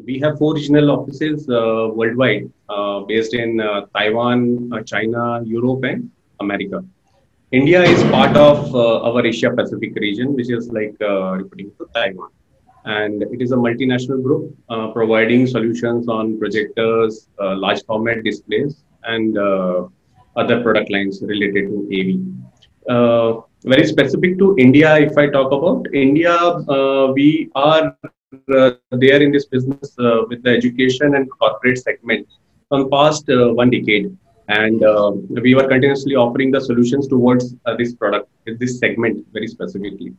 We have four regional offices worldwide, based in Taiwan, China, Europe, and America. India is part of our Asia Pacific region, which is like reporting to Taiwan. And it is a multinational group providing solutions on projectors, large format displays, and other product lines related to AV. Very specific to India, if I talk about India, we are there in this business with the education and corporate segment from past 1 decade, and we were continuously offering the solutions towards this product, this segment very specifically.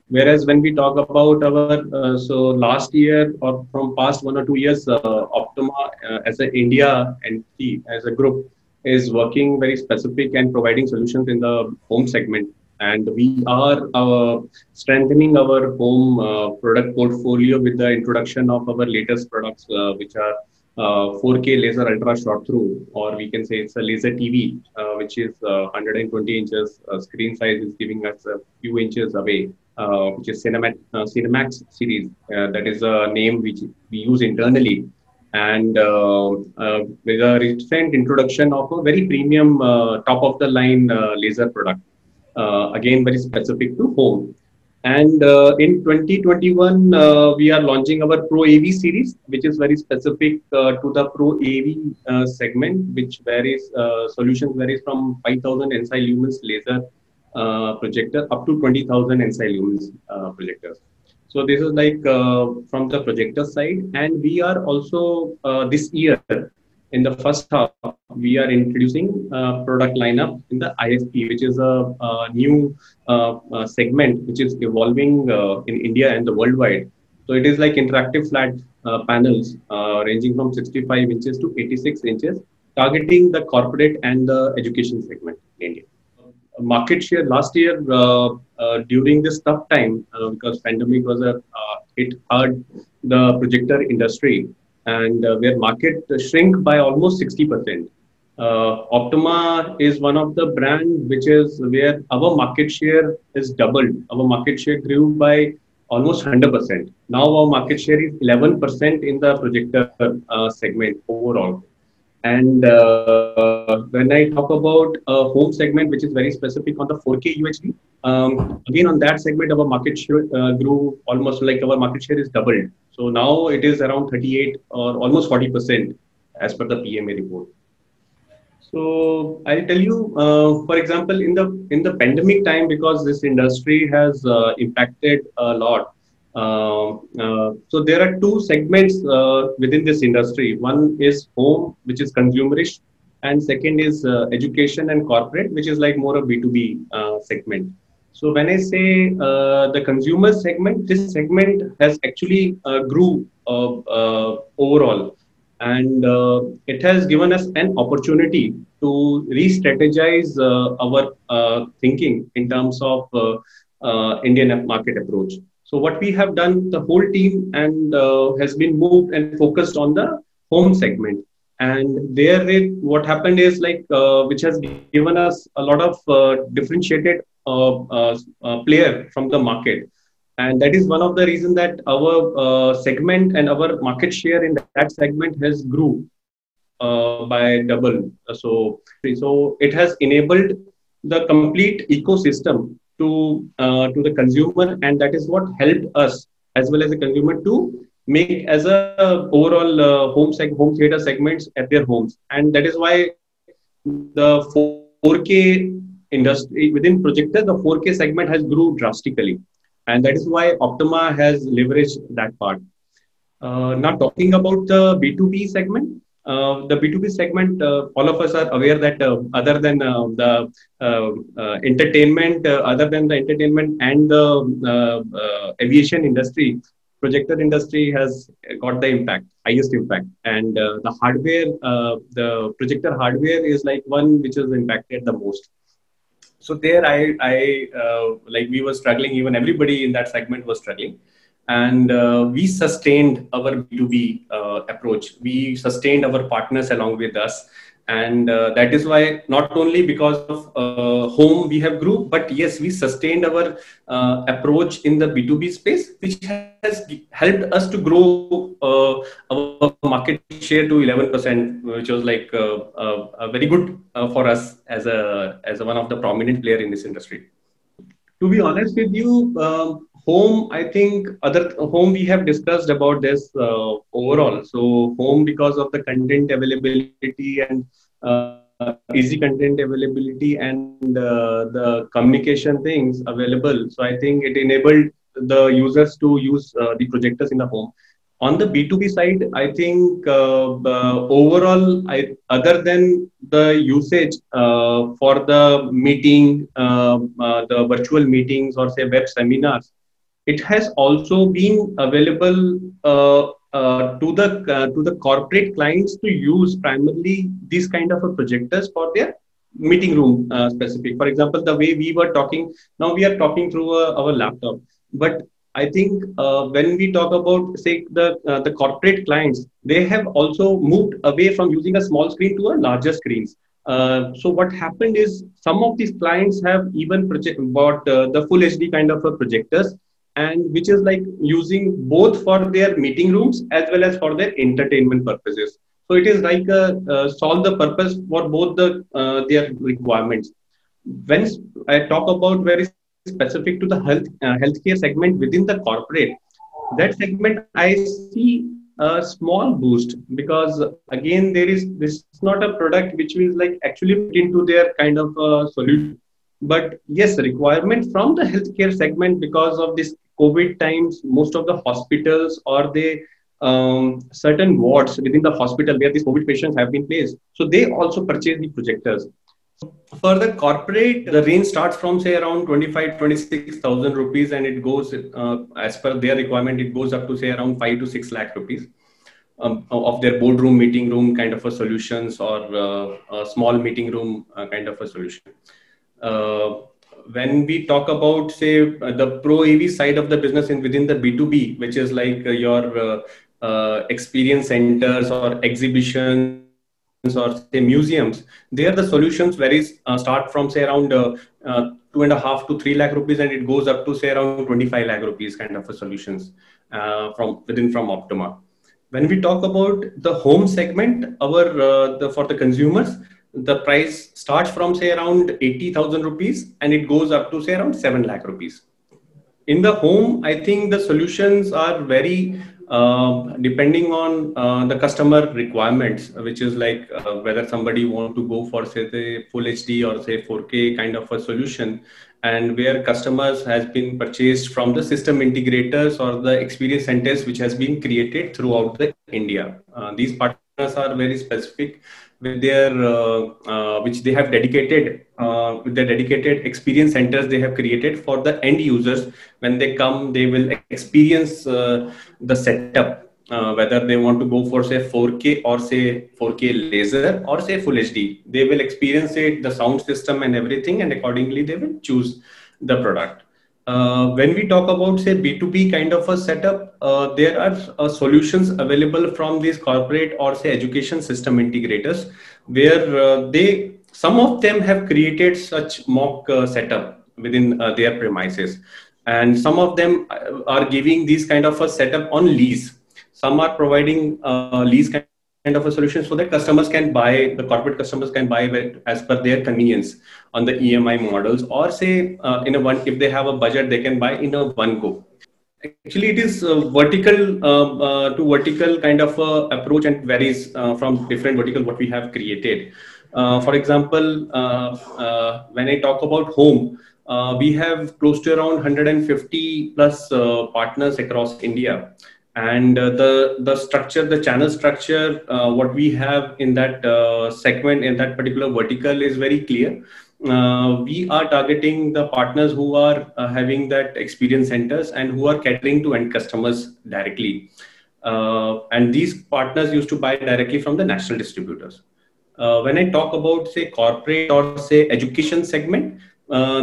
Whereas when we talk about our so last year or from past 1 or 2 years, Optima as an India entity as a group is working very specific and providing solutions in the home segment. And we are strengthening our home product portfolio with the introduction of our latest products, which are 4K laser ultra short through, or we can say it's a laser TV, which is 120 inches screen size is giving us a few inches away, which is Cinemax series. That is a name which we use internally. And with a recent introduction of a very premium top of the line laser product, again very specific to home. And in 2021, we are launching our Pro AV series, which is very specific to the Pro AV segment, which varies, solutions varies from 5,000 NSI lumens laser projector up to 20,000 NSI lumens projectors. So this is like from the projector side, and we are also this year in the first half we are introducing product lineup in the IFP, which is a new segment which is evolving in India and the worldwide. So it is like interactive flat panels ranging from 65 inches to 86 inches, targeting the corporate and the education segment in India. Market share last year during this tough time, because pandemic was a hit hard the projector industry, and where market shrink by almost 60%. Optima is one of the brand which is where our market share is doubled. Our market share grew by almost 100%. Now our market share is 11% in the projector segment overall. And when I talk about a home segment, which is very specific on the 4K UHD, again on that segment, our market share grew almost like our market share is doubled. So now it is around 38 or almost 40% as per the PMA report. So I'll tell you, for example, in the pandemic time, because this industry has impacted a lot. So there are two segments within this industry. One is home, which is consumerish, and second is education and corporate, which is like more a B2B segment. So when I say the consumer segment, this segment has actually grew overall, and it has given us an opportunity to re-strategize our thinking in terms of Indian market approach. So what we have done, the whole team and has been moved and focused on the home segment. And there, what happened is like, which has given us a lot of differentiated player from the market. And that is one of the reasons that our segment and our market share in that segment has grew by double. So it has enabled the complete ecosystem to the consumer, and that is what helped us as well as the consumer to make as a overall home theater segments at their homes. And that is why the 4K industry within projector, the 4K segment has grew drastically, and that is why Optima has leveraged that part. Now talking about the B2B segment, the B2B segment, all of us are aware that other than the entertainment, other than the entertainment and the aviation industry, projector industry has got the highest impact. And the hardware, the projector hardware is like one which is impacted the most. So there, I like we were struggling. Even everybody in that segment was struggling. And we sustained our B2B approach. We sustained our partners along with us. And that is why not only because of home we have grew, but yes, we sustained our approach in the B2B space, which has helped us to grow our market share to 11%, which was like very good for us as one of the prominent player in this industry. To be honest with you, home, I think other home we have discussed about this overall. So home, because of the content availability and easy content availability and the communication things available. So I think it enabled the users to use the projectors in the home. On the B2B side, I think overall, other than the usage for the meeting, the virtual meetings or say web seminars, it has also been available to the corporate clients to use primarily these kind of projectors for their meeting room specific. For example, the way we were talking now, we are talking through our laptop, but I think when we talk about say the corporate clients, they have also moved away from using a small screen to a larger screens. So what happened is some of these clients have even bought the full HD kind of a projectors, and which is like using both for their meeting rooms as well as for their entertainment purposes. So it is like solve the purpose for both their requirements. When I talk about very specific to the healthcare segment within the corporate, that segment I see a small boost, because again there is this is not a product which is like actually put into their kind of solution. But yes, requirement from the healthcare segment, because of this COVID times, most of the hospitals or the certain wards within the hospital where these COVID patients have been placed, so they also purchase the projectors. For the corporate, the range starts from say around 25-26,000 rupees, and it goes as per their requirement, it goes up to say around 5 to 6 lakh rupees of their boardroom, meeting room kind of a solutions, or a small meeting room kind of a solution. When we talk about say the pro AV side of the business in within the B2B, which is like your experience centers or exhibitions or say museums, there the solutions varies start from say around 2.5 to 3 lakh rupees, and it goes up to say around 25 lakh rupees kind of a solutions from Optima. When we talk about the home segment, our for the consumers, the price starts from say around 80,000 rupees, and it goes up to say around 7 lakh rupees. In the home, I think the solutions are very depending on the customer requirements, which is like whether somebody want to go for say the full HD or say 4K kind of a solution, and where customers has been purchased from the system integrators or the experience centers which has been created throughout the India. These partners are very specific with their which they have dedicated with their dedicated experience centers they have created for the end users. When they come, they will experience the setup, whether they want to go for say 4K or say 4K laser or say full HD. They will experience it, the sound system and everything, and accordingly they will choose the product. When we talk about say B2B kind of a setup, there are solutions available from these corporate or say education system integrators, where some of them have created such mock setup within their premises, and some of them are giving these kind of a setup on lease. Some are providing lease kind of a solution so that customers can buy, the corporate customers can buy as per their convenience on the EMI models, or say in a one, if they have a budget, they can buy in a one go. Actually, it is vertical to vertical kind of approach, and varies from different vertical what we have created. For example, when I talk about home, we have close to around 150 plus partners across India, and the structure, the channel structure, what we have in that segment, in that particular vertical, is very clear. We are targeting the partners who are having that experience centers and who are catering to end customers directly. And these partners used to buy directly from the national distributors. When I talk about say corporate or say education segment,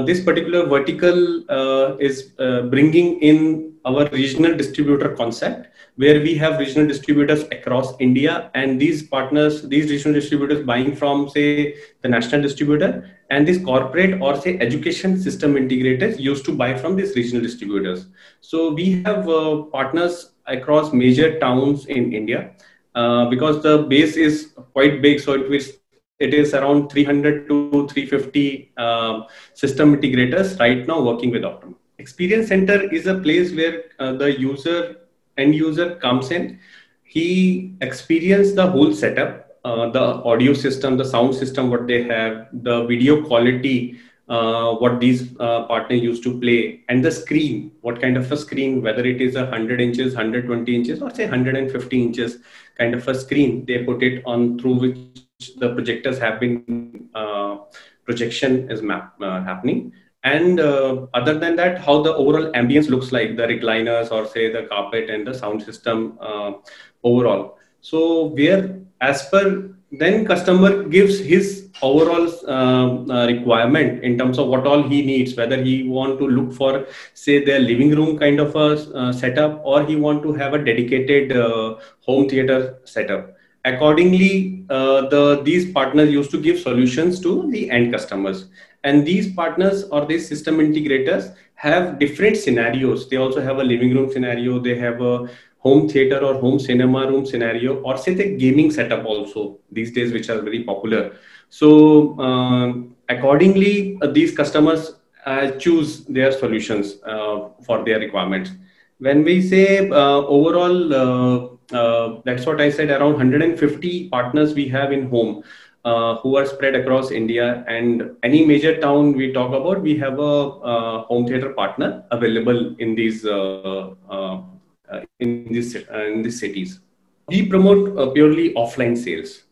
this particular vertical is bringing in our regional distributor concept, where we have regional distributors across India, and these partners, these regional distributors buying from, say, the national distributor, and these corporate or say education system integrators used to buy from these regional distributors. So we have partners across major towns in India, because the base is quite big. So it is around 300 to 350 system integrators right now working with Optima. Experience Center is a place where the end user comes in. He experiences the whole setup, the audio system, the sound system, what they have, the video quality, what these partners used to play, and the screen, what kind of a screen, whether it is 100 inches, 120 inches, or say 150 inches kind of a screen, they put it on through which the projectors have been projection is happening. And other than that, how the overall ambience looks like, the recliners or say the carpet and the sound system overall. So where as per then customer gives his overall requirement in terms of what all he needs, whether he want to look for say their living room kind of a setup, or he want to have a dedicated home theater setup. Accordingly, these partners used to give solutions to the end customers. And these partners or these system integrators have different scenarios. They also have a living room scenario. They have a home theater or home cinema room scenario, or say the gaming setup also these days, which are very popular. So accordingly, these customers choose their solutions for their requirements. When we say overall, that's what I said, around 150 partners we have in home, who are spread across India, and any major town we talk about, we have a home theater partner available in these cities. We promote purely offline sales.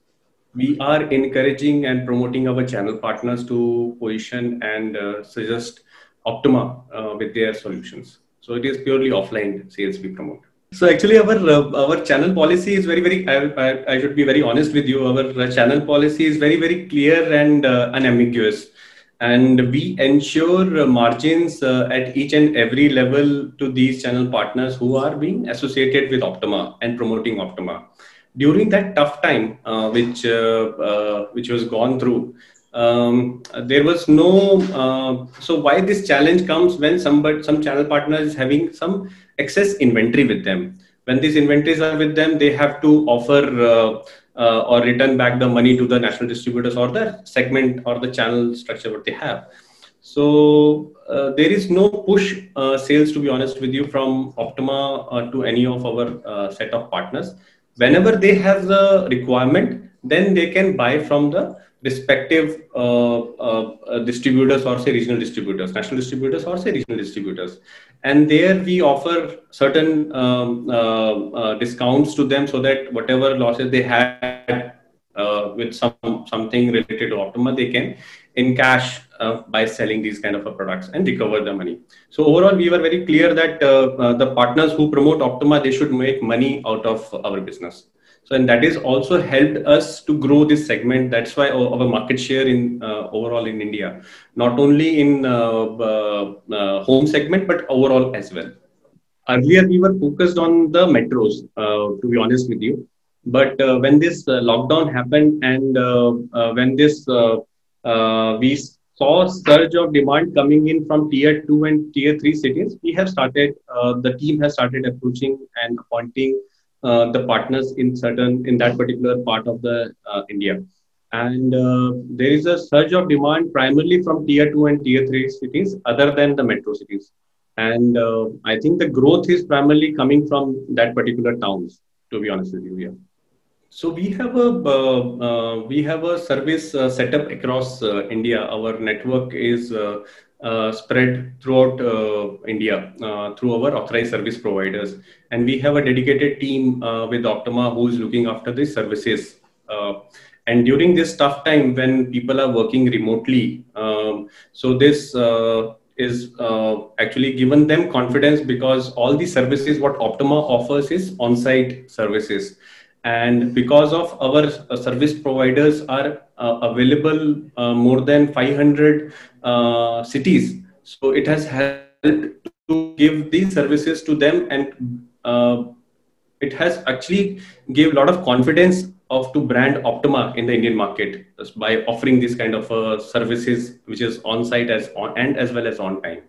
We are encouraging and promoting our channel partners to position and suggest Optima with their solutions. So it is purely offline sales we promote. So actually, our channel policy is very. I should be very honest with you. Our channel policy is very clear and unambiguous, and we ensure margins at each and every level to these channel partners who are being associated with Optima and promoting Optima. During that tough time, which was gone through, there was no. So why this challenge comes when some channel partner is having some excess inventory with them. When these inventories are with them, they have to offer or return back the money to the national distributors or the segment or the channel structure what they have. So there is no push sales, to be honest with you, from Optima to any of our set of partners. Whenever they have the requirement, then they can buy from the respective distributors or say regional distributors, national distributors or say regional distributors. And there we offer certain discounts to them, so that whatever losses they had with something related to Optima, they can in cash by selling these kind of products and recover the money. So overall, we were very clear that the partners who promote Optima, they should make money out of our business. So, and that is also helped us to grow this segment. That's why our market share in overall in India, not only in home segment, but overall as well. Earlier, we were focused on the metros, to be honest with you. But when this lockdown happened, and when this we saw surge of demand coming in from tier 2 and tier 3 cities, we have started, the team has started approaching and appointing the partners in that particular part of the India. And there is a surge of demand primarily from tier 2 and tier 3 cities other than the metro cities. And I think the growth is primarily coming from that particular towns, to be honest with you. Yeah. So we have a service set up across India. Our network is spread throughout India through our authorized service providers, and we have a dedicated team with Optima who is looking after these services. And during this tough time when people are working remotely, so this is actually given them confidence, because all the services what Optima offers is on-site services. And because of our service providers are available more than 500 cities, so it has helped to give these services to them and it has actually gave a lot of confidence of to brand Optima in the Indian market by offering this kind of services, which is on site as on and as well as on time.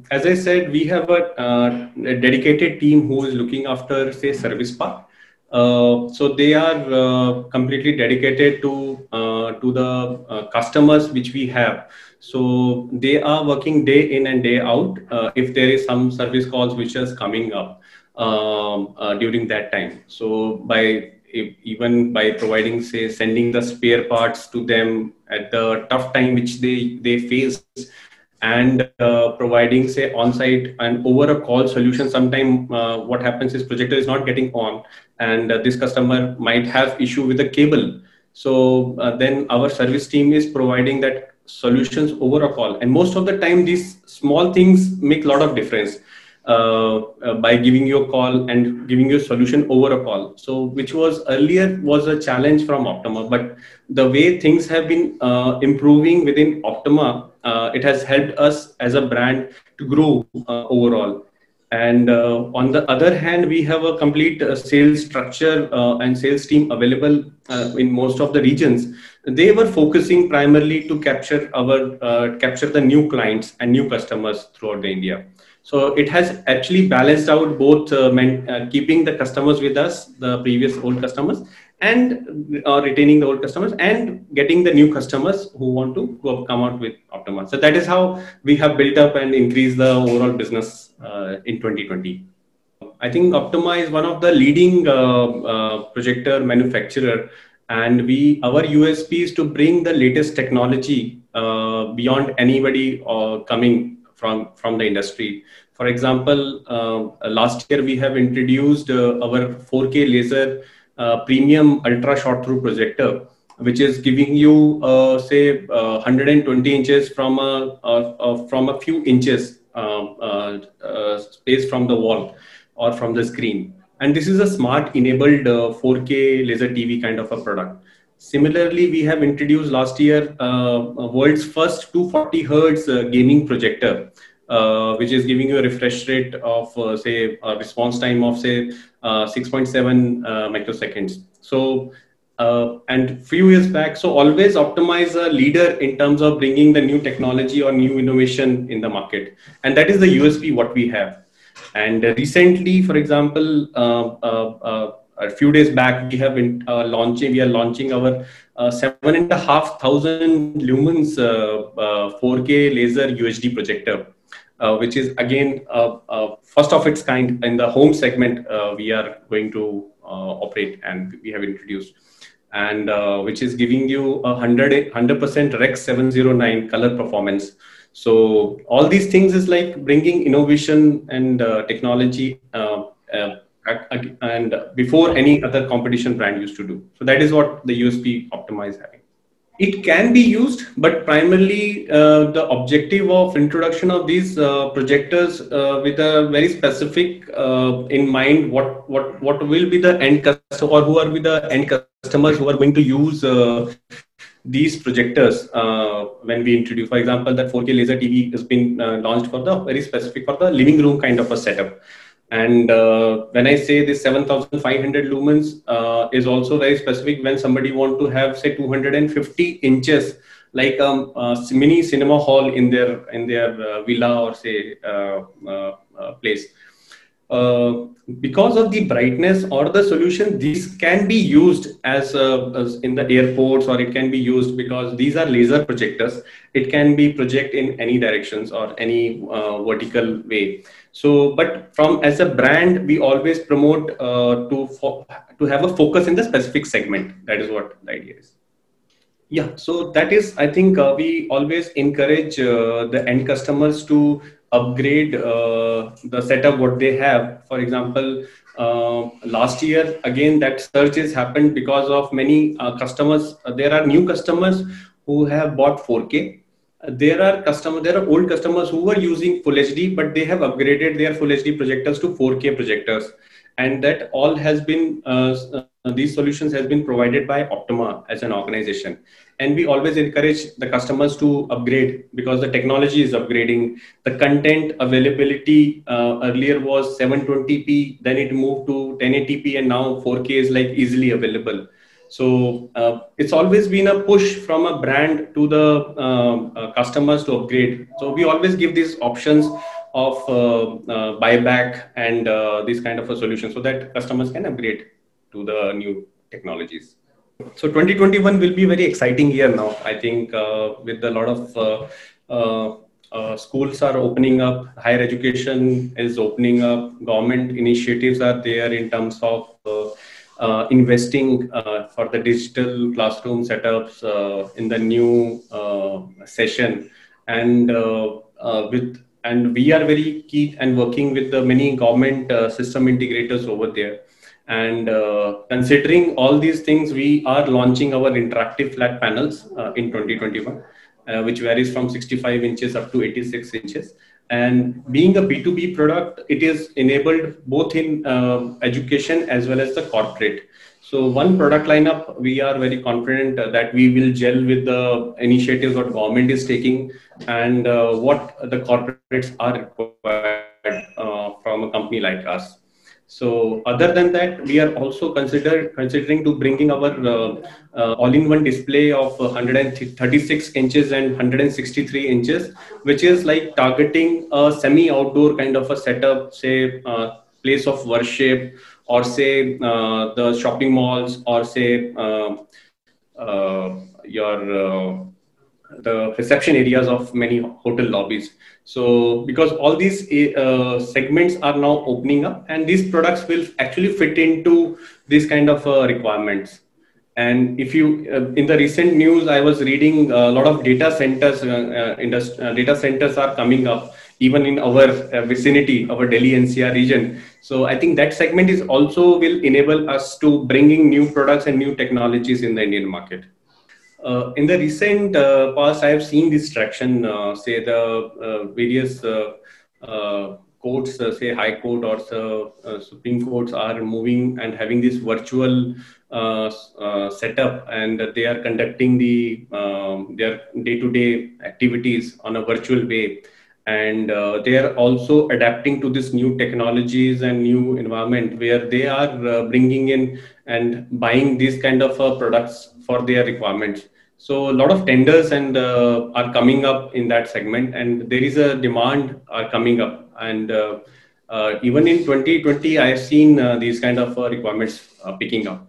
As I said, we have a dedicated team who is looking after, say, service part. So they are completely dedicated to the customers which we have. So they are working day in and day out. If there is some service calls which is coming up during that time, so even by providing, say, sending the spare parts to them at the tough time which they face, and providing, say, on-site and over a call solution. Sometime what happens is projector is not getting on, and this customer might have issue with the cable. So then our service team is providing that solutions over a call, and most of the time these small things make a lot of difference by giving you a call and giving you a solution over a call. So which was earlier was a challenge from Optima, but the way things have been improving within Optima, it has helped us as a brand to grow overall. And on the other hand, we have a complete sales structure and sales team available in most of the regions. They were focusing primarily to capture the new clients and new customers throughout the India. So it has actually balanced out both keeping the customers with us, the previous old customers, and retaining the old customers and getting the new customers who want to come out with Optima. So that is how we have built up and increased the overall business in 2020. I think Optima is one of the leading projector manufacturer, and our USP is to bring the latest technology beyond anybody coming from the industry. For example, last year we have introduced our 4K laser premium ultra short through projector, which is giving you say 120 inches from a few inches space from the wall or from the screen. And this is a smart enabled 4K laser TV kind of a product. Similarly, we have introduced last year world's first 240 hertz gaming projector, which is giving you a refresh rate of say a response time of say 6.7 microseconds. So and few years back, so always Optimize a leader in terms of bringing the new technology or new innovation in the market, and that is the USP what we have. And recently, for example, a few days back, we have been we are launching our 7,500 lumens 4K laser UHD projector, which is again first of its kind in the home segment. We are going to operate, and we have introduced, and which is giving you 100% Rec 709 color performance. So all these things is like bringing innovation and technology and before any other competition brand used to do. So that is what the USP Optima is having. It can be used, but primarily the objective of introduction of these projectors with a very specific in mind, what will be the end customer, or who are be the end customers who are going to use these projectors when we introduce. For example, that 4K laser TV has been launched for the very specific for the living room kind of a setup. And when I say this 7,500 lumens is also very specific when somebody want to have say 250 inches, like a mini cinema hall in their villa or say place. Because of the brightness or the solution, these can be used as in the airports, or it can be used because these are laser projectors. It can be project in any directions or any vertical way. So, but from as a brand, we always promote to have a focus in the specific segment. That is what the idea is. Yeah, so that is, I think we always encourage the end customers to upgrade the setup what they have. For example, last year again that surge has happened because of many customers. There are new customers who have bought 4K, There are old customers who were using Full HD, but they have upgraded their Full HD projectors to 4K projectors, and that all has been these solutions has been provided by Optima as an organization. And we always encourage the customers to upgrade because the technology is upgrading. The content availability earlier was 720p, then it moved to 1080p, and now 4K is like easily available. So it's always been a push from a brand to the customers to upgrade. So we always give these options of buyback and this kind of a solution so that customers can upgrade to the new technologies. So 2021 will be a very exciting year now. I think with a lot of schools are opening up, higher education is opening up, government initiatives are there in terms of investing for the digital classroom setups in the new session, and we are very keen and working with the many government system integrators over there. And considering all these things, we are launching our interactive flat panels in 2021, which varies from 65 inches up to 86 inches. And being a B2B product, it is enabled both in education as well as the corporate. So one product lineup, we are very confident that we will gel with the initiatives what government is taking and what the corporates are required from a company like us. So other than that, we are also considering to bringing our all-in-one display of 136 inches and 163 inches, which is like targeting a semi-outdoor kind of a setup, say place of worship, or say the shopping malls, or say the reception areas of many hotel lobbies. So because all these segments are now opening up, and these products will actually fit into these kind of requirements. And if you in the recent news, I was reading a lot of data centers. Data centers are coming up even in our vicinity, our Delhi NCR region. So I think that segment is also will enable us to bringing new products and new technologies in the Indian market. In the recent past, I have seen this traction, say the various courts, say High Court or Supreme Courts are moving and having this virtual setup, and they are conducting their day-to-day activities on a virtual way. And they are also adapting to this new technologies and new environment where they are bringing in and buying these kind of products for their requirements. So a lot of tenders and are coming up in that segment, and there is a demand are coming up. And even in 2020, I have seen these kind of requirements picking up.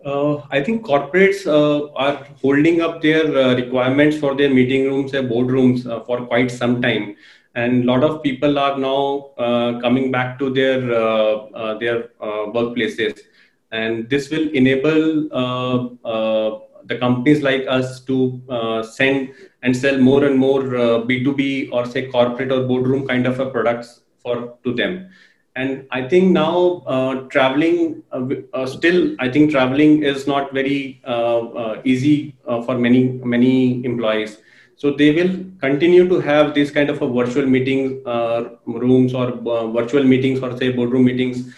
I think corporates are holding up their requirements for their meeting rooms and boardrooms for quite some time, and a lot of people are now coming back to their workplaces, and this will enable the companies like us to send and sell more and more B2B or say corporate or boardroom kind of a products for to them. And I think now traveling still, I think traveling is not very easy for many employees. So they will continue to have this kind of a virtual meeting rooms or virtual meetings or say boardroom meetings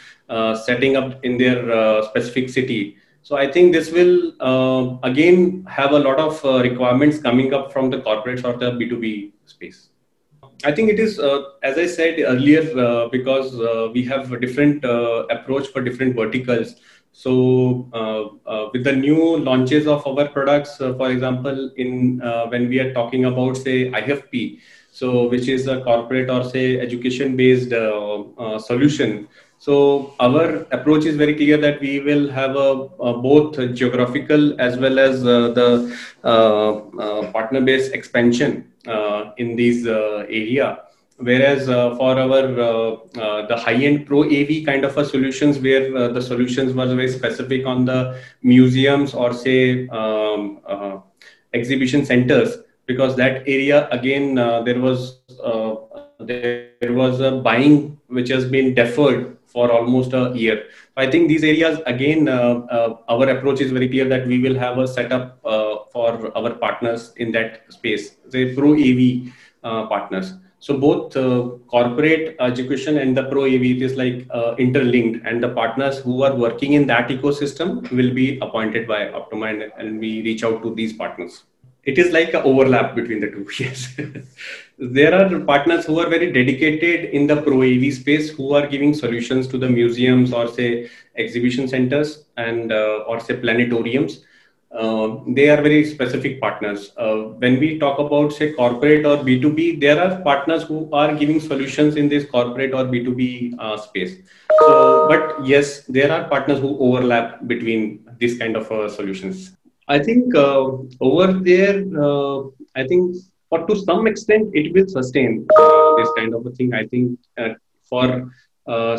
setting up in their specific city. So I think this will again have a lot of requirements coming up from the corporates or the B2B space. I think it is, as I said earlier, because we have a different approach for different verticals. So with the new launches of our products, for example, in when we are talking about say IFP, so which is a corporate or say education-based solution. So our approach is very clear that we will have a both geographical as well as the partner-based expansion in these area. Whereas for our the high-end Pro AV kind of a solutions, where the solutions were very specific on the museums or say exhibition centers, because that area again there was a buying which has been deferred for almost a year. I think these areas again our approach is very clear that we will have a setup for our partners in that space, the Pro AV partners. So both corporate education and the Pro AV, it is like interlinked, and the partners who are working in that ecosystem will be appointed by Optima, and we reach out to these partners. It is like an overlap between the two. Yes. There are partners who are very dedicated in the Pro AV space, who are giving solutions to the museums or say exhibition centers and or say planetariums. They are very specific partners. When we talk about say corporate or B2B, there are partners who are giving solutions in this corporate or B2B space. So, but yes, there are partners who overlap between this kind of solutions. I think over there, I think for to some extent it will sustain this kind of a thing. I think for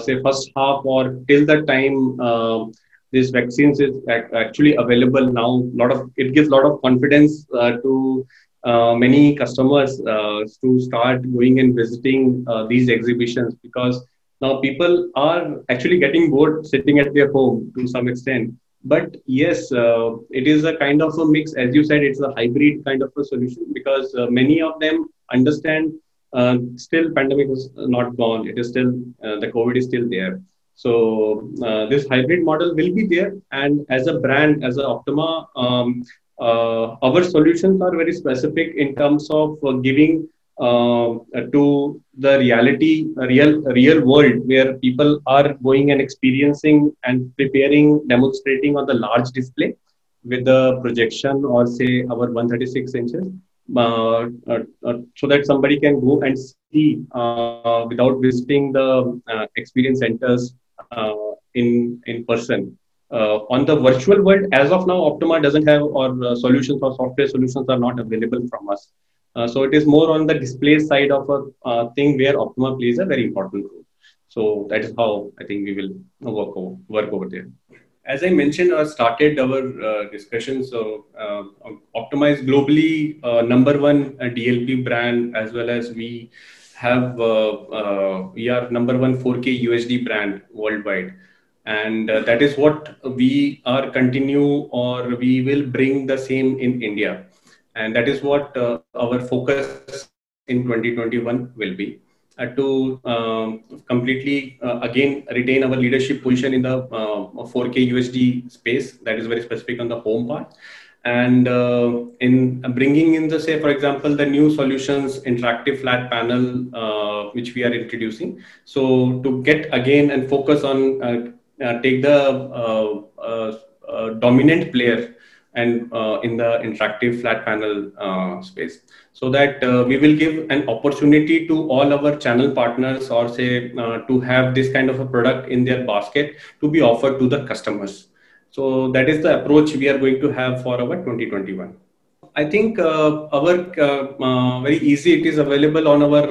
say first half or till the time this vaccines is actually available now. Lot of it gives a lot of confidence to many customers to start going and visiting these exhibitions, because now people are actually getting bored sitting at their home to some extent. But yes, it is a kind of a mix. As you said, it's a hybrid kind of a solution, because many of them understand still pandemic is not gone. It is still the COVID is still there. So this hybrid model will be there. And as a brand, as a Optima, our solutions are very specific in terms of giving to the reality, real world, where people are going and experiencing and preparing, demonstrating on the large display with the projection or say our 136 inches, so that somebody can go and see without visiting the experience centers in person. On the virtual world, as of now, Optima doesn't have, or solutions or software solutions are not available from us. So it is more on the display side of a thing where Optima plays a very important role. So that is how I think we will work over there. As I mentioned or started our discussion, so Optima is globally number one DLP brand, as well as we have we are number one 4K UHD brand worldwide. And that is what we are continue, or we will bring the same in India. And that is what our focus in 2021 will be. To completely again retain our leadership position in the 4K UHD space, that is very specific on the home part, and in bringing in the, say for example, the new solutions, interactive flat panel which we are introducing. So to get again and focus on take the dominant player and in the interactive flat panel space, so that we will give an opportunity to all our channel partners, or say to have this kind of a product in their basket to be offered to the customers. So that is the approach we are going to have for our 2021. I think our very easy. It is available on our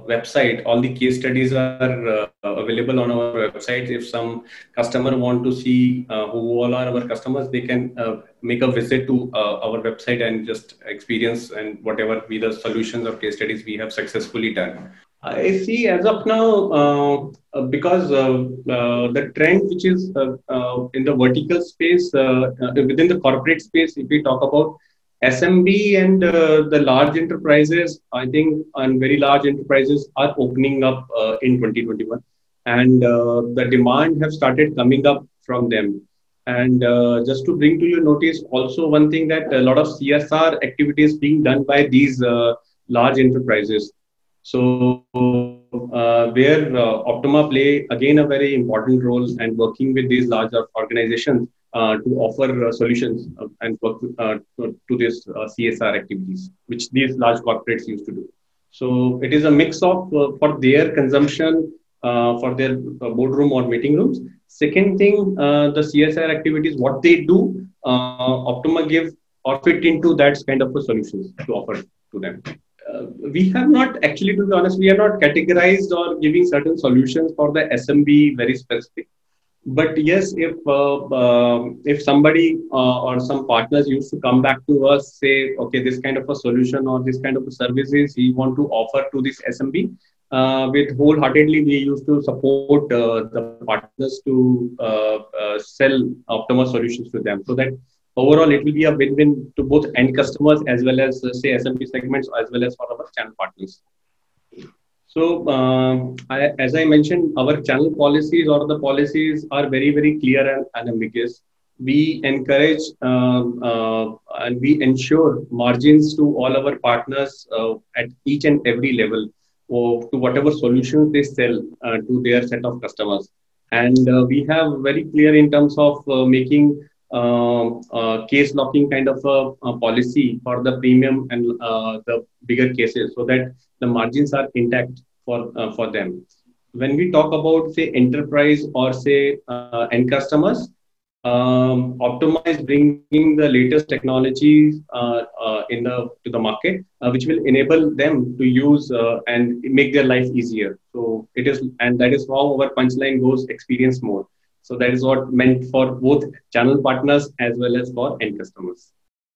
website. All the case studies are available on our website. If some customer want to see who all are our customers, they can make a visit to our website and just experience and whatever be the solutions or case studies we have successfully done. I see as of now, because the trend which is in the vertical space, within the corporate space, if we talk about SMB and the large enterprises, I think, and very large enterprises are opening up in 2021, and the demand have started coming up from them. And just to bring to your notice, also one thing, that a lot of CSR activities being done by these large enterprises. So where Optima play again a very important role, and working with these larger organizations to offer solutions and work to this CSR activities, which these large corporates used to do. So it is a mix of for their consumption, for their boardroom or meeting rooms. Second thing, the CSR activities, what they do, Optima give or fit into that kind of a solutions to offer to them. We have not actually, to be honest, we are not categorized or giving certain solutions for the SMB very specific. But yes, if somebody or some partners used to come back to us, say, okay, this kind of a solution or this kind of a services we want to offer to this SMB, with wholeheartedly we used to support the partners to sell Optima solutions to them, so that overall it will be a win-win to both end customers as well as say SMB segments as well as for our channel partners. So, as I mentioned, our channel policies or the policies are very, very clear and ambiguous. We encourage and we ensure margins to all our partners at each and every level, or to whatever solutions they sell to their set of customers. And we have very clear in terms of making case locking kind of a policy for the premium and the bigger cases, so that the margins are intact for them. When we talk about say enterprise or say end customers, optimize bringing the latest technologies in the to the market, which will enable them to use and make their life easier. So it is, and that is how our punchline goes: experience more. So that is what meant for both channel partners as well as for end customers.